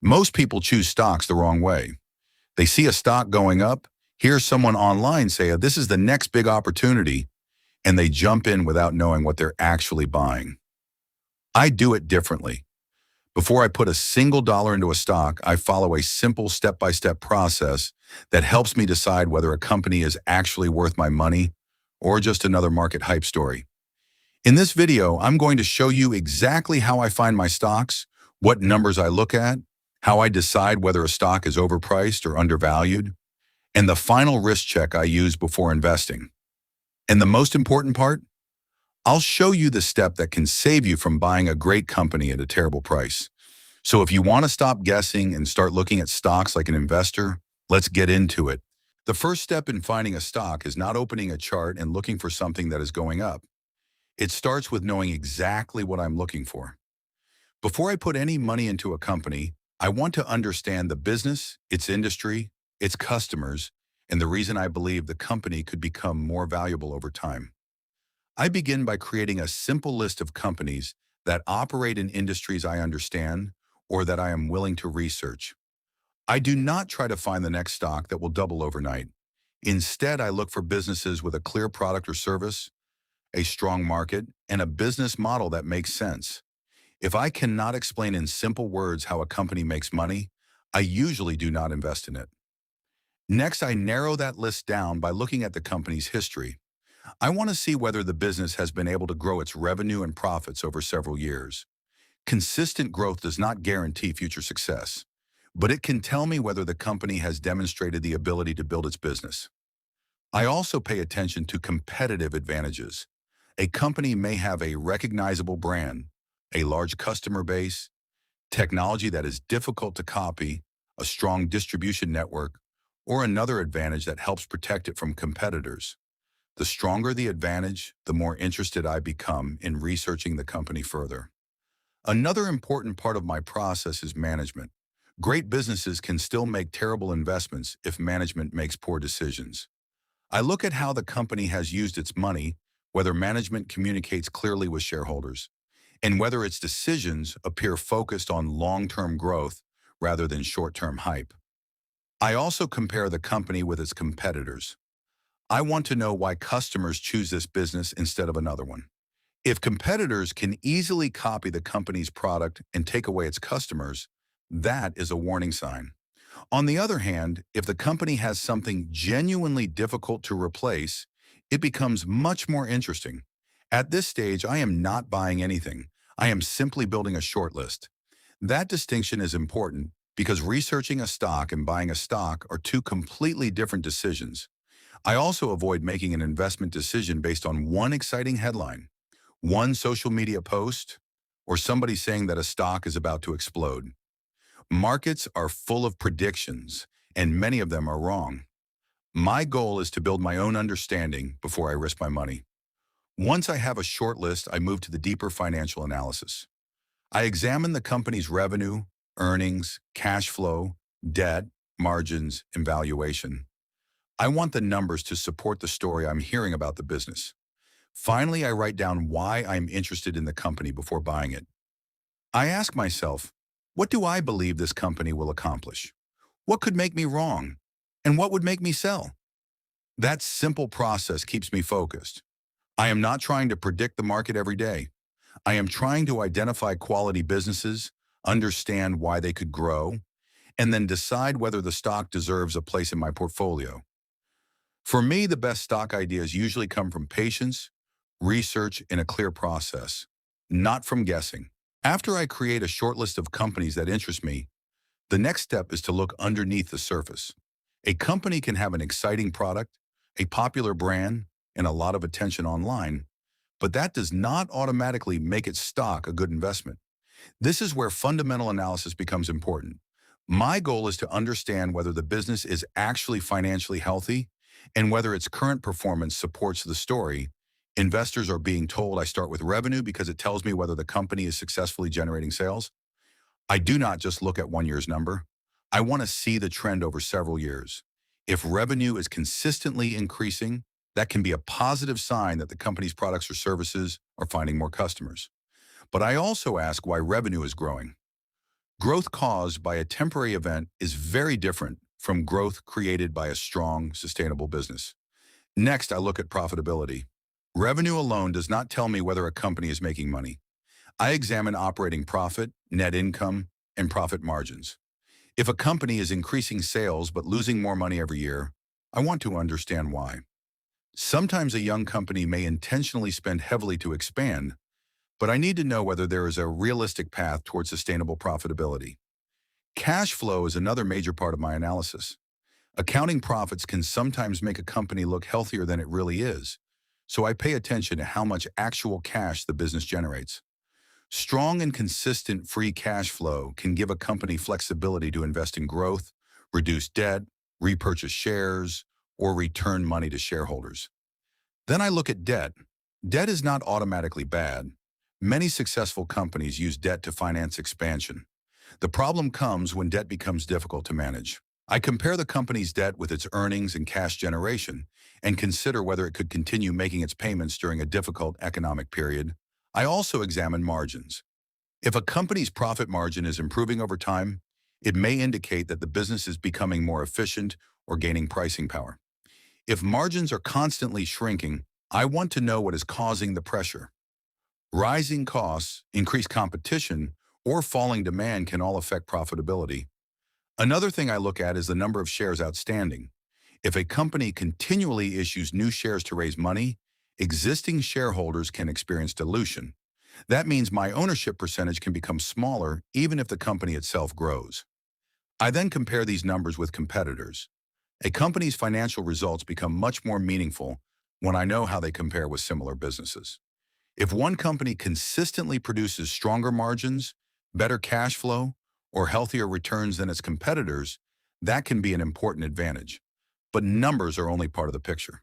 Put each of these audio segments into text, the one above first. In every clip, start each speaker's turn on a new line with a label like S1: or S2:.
S1: Most people choose stocks the wrong way. They see a stock going up, hear someone online say, this is the next big opportunity, and they jump in without knowing what they're actually buying. I do it differently. Before I put a single dollar into a stock, I follow a simple step-by-step process that helps me decide whether a company is actually worth my money or just another market hype story. In this video, I'm going to show you exactly how I find my stocks, what numbers I look at, how I decide whether a stock is overpriced or undervalued, and the final risk check I use before investing. And the most important part, I'll show you the step that can save you from buying a great company at a terrible price. So if you want to stop guessing and start looking at stocks like an investor, let's get into it. The first step in finding a stock is not opening a chart and looking for something that is going up. It starts with knowing exactly what I'm looking for. Before I put any money into a company, I want to understand the business, its industry, its customers, and the reason I believe the company could become more valuable over time. I begin by creating a simple list of companies that operate in industries I understand or that I am willing to research. I do not try to find the next stock that will double overnight. Instead, I look for businesses with a clear product or service, a strong market, and a business model that makes sense. If I cannot explain in simple words how a company makes money, I usually do not invest in it. Next, I narrow that list down by looking at the company's history. I want to see whether the business has been able to grow its revenue and profits over several years. Consistent growth does not guarantee future success, but it can tell me whether the company has demonstrated the ability to build its business. I also pay attention to competitive advantages. A company may have a recognizable brand, a large customer base, technology that is difficult to copy, a strong distribution network, or another advantage that helps protect it from competitors. The stronger the advantage, the more interested I become in researching the company further. Another important part of my process is management. Great businesses can still make terrible investments if management makes poor decisions. I look at how the company has used its money, whether management communicates clearly with shareholders, and whether its decisions appear focused on long-term growth rather than short-term hype. I also compare the company with its competitors. I want to know why customers choose this business instead of another one. If competitors can easily copy the company's product and take away its customers, that is a warning sign. On the other hand, if the company has something genuinely difficult to replace, it becomes much more interesting. At this stage, I am not buying anything. I am simply building a short list. That distinction is important because researching a stock and buying a stock are two completely different decisions. I also avoid making an investment decision based on one exciting headline, one social media post, or somebody saying that a stock is about to explode. Markets are full of predictions, and many of them are wrong. My goal is to build my own understanding before I risk my money. Once I have a short list, I move to the deeper financial analysis. I examine the company's revenue, earnings, cash flow, debt, margins, and valuation. I want the numbers to support the story I'm hearing about the business. Finally, I write down why I'm interested in the company before buying it. I ask myself, what do I believe this company will accomplish? What could make me wrong? And what would make me sell? That simple process keeps me focused. I am not trying to predict the market every day. I am trying to identify quality businesses, understand why they could grow, and then decide whether the stock deserves a place in my portfolio. For me, the best stock ideas usually come from patience, research, and a clear process, not from guessing. After I create a short list of companies that interest me, the next step is to look underneath the surface. A company can have an exciting product, a popular brand, and a lot of attention online, but that does not automatically make its stock a good investment. This is where fundamental analysis becomes important. My goal is to understand whether the business is actually financially healthy and whether its current performance supports the story. Investors are being told I start with revenue because it tells me whether the company is successfully generating sales. I do not just look at one year's number. I want to see the trend over several years. If revenue is consistently increasing, that can be a positive sign that the company's products or services are finding more customers. But I also ask why revenue is growing. Growth caused by a temporary event is very different from growth created by a strong, sustainable business. Next, I look at profitability. Revenue alone does not tell me whether a company is making money. I examine operating profit, net income, and profit margins. If a company is increasing sales but losing more money every year, I want to understand why. Sometimes a young company may intentionally spend heavily to expand, but I need to know whether there is a realistic path towards sustainable profitability. Cash flow is another major part of my analysis. Accounting profits can sometimes make a company look healthier than it really is, so I pay attention to how much actual cash the business generates. Strong and consistent free cash flow can give a company flexibility to invest in growth, reduce debt, repurchase shares, or return money to shareholders. Then I look at debt. Debt is not automatically bad. Many successful companies use debt to finance expansion. The problem comes when debt becomes difficult to manage. I compare the company's debt with its earnings and cash generation and consider whether it could continue making its payments during a difficult economic period. I also examine margins. If a company's profit margin is improving over time, it may indicate that the business is becoming more efficient or gaining pricing power. If margins are constantly shrinking, I want to know what is causing the pressure. Rising costs, increased competition, or falling demand can all affect profitability. Another thing I look at is the number of shares outstanding. If a company continually issues new shares to raise money, existing shareholders can experience dilution. That means my ownership percentage can become smaller even if the company itself grows. I then compare these numbers with competitors. A company's financial results become much more meaningful when I know how they compare with similar businesses. If one company consistently produces stronger margins, better cash flow, or healthier returns than its competitors, that can be an important advantage. But numbers are only part of the picture.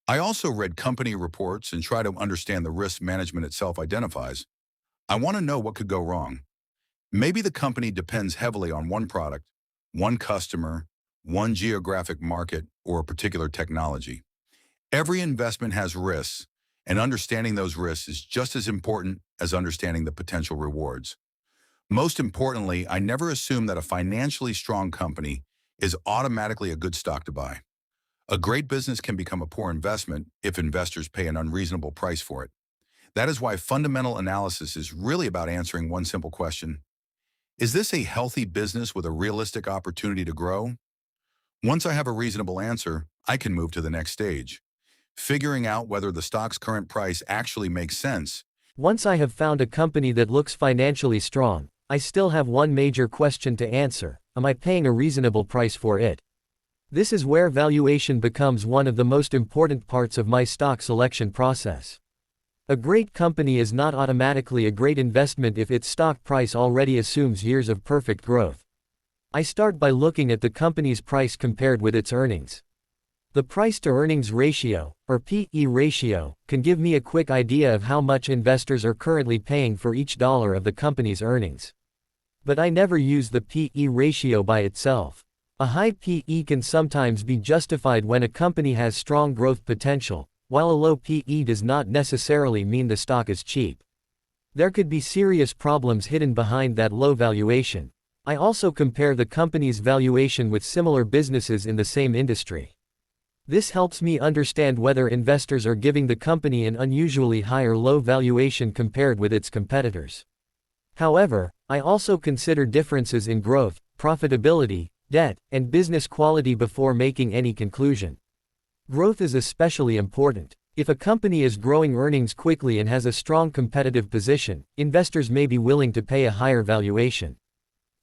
S1: I also read company reports and try to understand the risk management itself identifies. I want to know what could go wrong. Maybe the company depends heavily on one product, one customer, one geographic market, or a particular technology. Every investment has risks, and understanding those risks is just as important as understanding the potential rewards. Most importantly, I never assume that a financially strong company is automatically a good stock to buy. A great business can become a poor investment if investors pay an unreasonable price for it. That is why fundamental analysis is really about answering one simple question. Is this a healthy business with a realistic opportunity to grow? Once I have a reasonable answer, I can move to the next stage, figuring out whether the stock's current price actually makes sense.
S2: Once I have found a company that looks financially strong, I still have one major question to answer: am I paying a reasonable price for it? This is where valuation becomes one of the most important parts of my stock selection process. A great company is not automatically a great investment if its stock price already assumes years of perfect growth. I start by looking at the company's price compared with its earnings. The price-to-earnings ratio, or P/E ratio, can give me a quick idea of how much investors are currently paying for each dollar of the company's earnings. But I never use the P/E ratio by itself. A high P/E can sometimes be justified when a company has strong growth potential, while a low P/E does not necessarily mean the stock is cheap. There could be serious problems hidden behind that low valuation. I also compare the company's valuation with similar businesses in the same industry. This helps me understand whether investors are giving the company an unusually high or low valuation compared with its competitors. However, I also consider differences in growth, profitability, debt, and business quality before making any conclusion. Growth is especially important. If a company is growing earnings quickly and has a strong competitive position, investors may be willing to pay a higher valuation.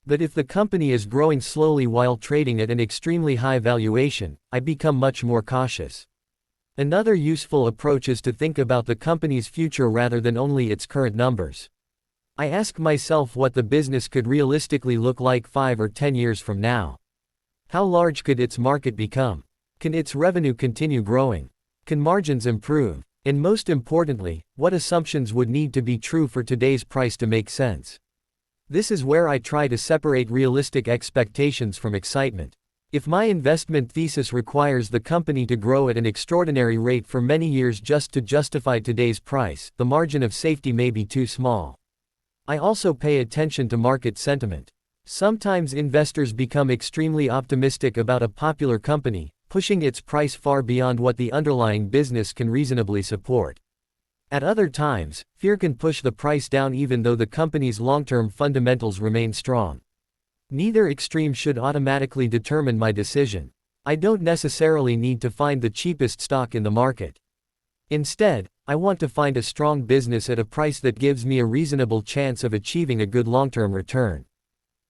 S2: But if the company is growing slowly while trading at an extremely high valuation, I become much more cautious. Another useful approach is to think about the company's future rather than only its current numbers. I ask myself what the business could realistically look like 5 or 10 years from now. How large could its market become? Can its revenue continue growing? Can margins improve? And most importantly, what assumptions would need to be true for today's price to make sense? This is where I try to separate realistic expectations from excitement. If my investment thesis requires the company to grow at an extraordinary rate for many years just to justify today's price, the margin of safety may be too small. I also pay attention to market sentiment. Sometimes investors become extremely optimistic about a popular company, pushing its price far beyond what the underlying business can reasonably support. At other times, fear can push the price down even though the company's long-term fundamentals remain strong. Neither extreme should automatically determine my decision. I don't necessarily need to find the cheapest stock in the market. Instead, I want to find a strong business at a price that gives me a reasonable chance of achieving a good long-term return.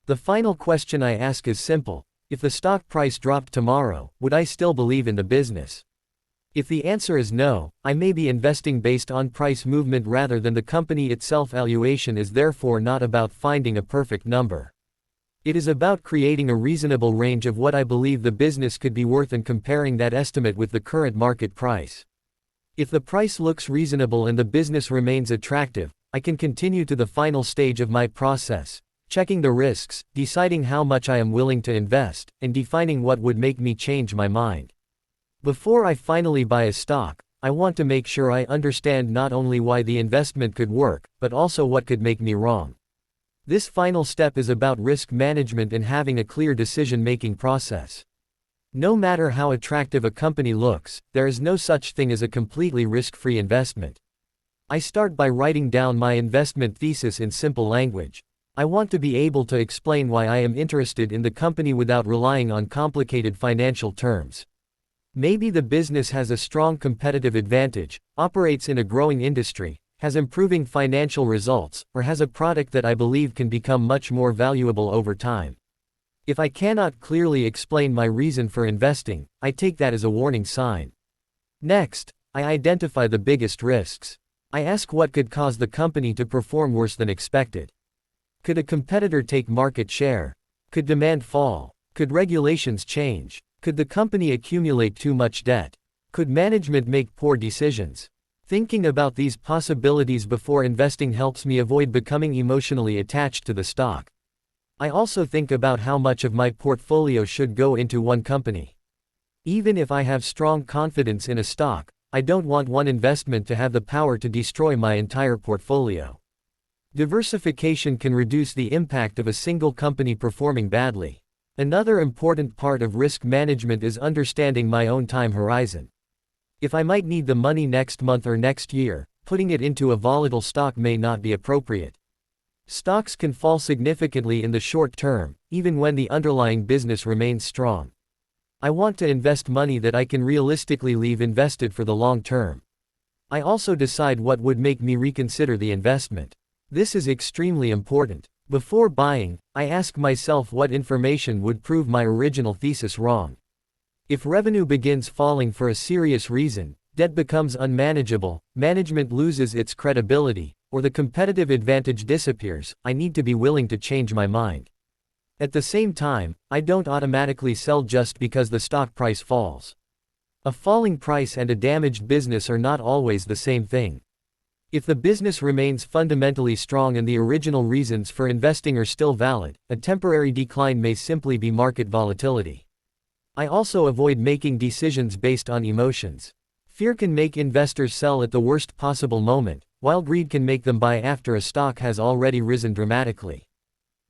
S2: The final question I ask is simple: if the stock price dropped tomorrow, would I still believe in the business? If the answer is no, I may be investing based on price movement rather than the company itself. Valuation is therefore not about finding a perfect number. It is about creating a reasonable range of what I believe the business could be worth and comparing that estimate with the current market price. If the price looks reasonable and the business remains attractive, I can continue to the final stage of my process, checking the risks, deciding how much I am willing to invest, and defining what would make me change my mind. Before I finally buy a stock, I want to make sure I understand not only why the investment could work, but also what could make me wrong. This final step is about risk management and having a clear decision-making process. No matter how attractive a company looks, there is no such thing as a completely risk-free investment. I start by writing down my investment thesis in simple language. I want to be able to explain why I am interested in the company without relying on complicated financial terms. Maybe the business has a strong competitive advantage, operates in a growing industry, has improving financial results, or has a product that I believe can become much more valuable over time. If I cannot clearly explain my reason for investing, I take that as a warning sign. Next, I identify the biggest risks. I ask what could cause the company to perform worse than expected. Could a competitor take market share? Could demand fall? Could regulations change? Could the company accumulate too much debt? Could management make poor decisions? Thinking about these possibilities before investing helps me avoid becoming emotionally attached to the stock. I also think about how much of my portfolio should go into one company. Even if I have strong confidence in a stock, I don't want one investment to have the power to destroy my entire portfolio. Diversification can reduce the impact of a single company performing badly. Another important part of risk management is understanding my own time horizon. If I might need the money next month or next year, putting it into a volatile stock may not be appropriate. Stocks can fall significantly in the short term, even when the underlying business remains strong. I want to invest money that I can realistically leave invested for the long term. I also decide what would make me reconsider the investment. This is extremely important. Before buying, I ask myself what information would prove my original thesis wrong. If revenue begins falling for a serious reason, debt becomes unmanageable, management loses its credibility, or the competitive advantage disappears, I need to be willing to change my mind. At the same time, I don't automatically sell just because the stock price falls. A falling price and a damaged business are not always the same thing. If the business remains fundamentally strong and the original reasons for investing are still valid, a temporary decline may simply be market volatility. I also avoid making decisions based on emotions. Fear can make investors sell at the worst possible moment, while greed can make them buy after a stock has already risen dramatically.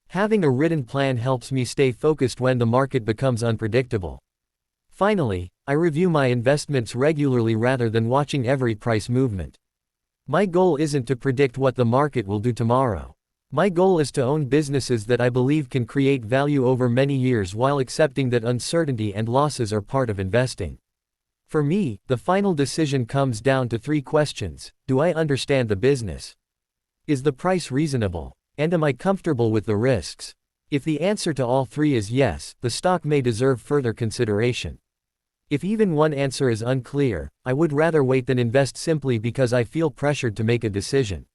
S2: Having a written plan helps me stay focused when the market becomes unpredictable. Finally, I review my investments regularly rather than watching every price movement. My goal isn't to predict what the market will do tomorrow. My goal is to own businesses that I believe can create value over many years while accepting that uncertainty and losses are part of investing. For me, the final decision comes down to 3 questions. Do I understand the business? Is the price reasonable? And am I comfortable with the risks? If the answer to all 3 is yes, the stock may deserve further consideration. If even one answer is unclear, I would rather wait than invest simply because I feel pressured to make a decision.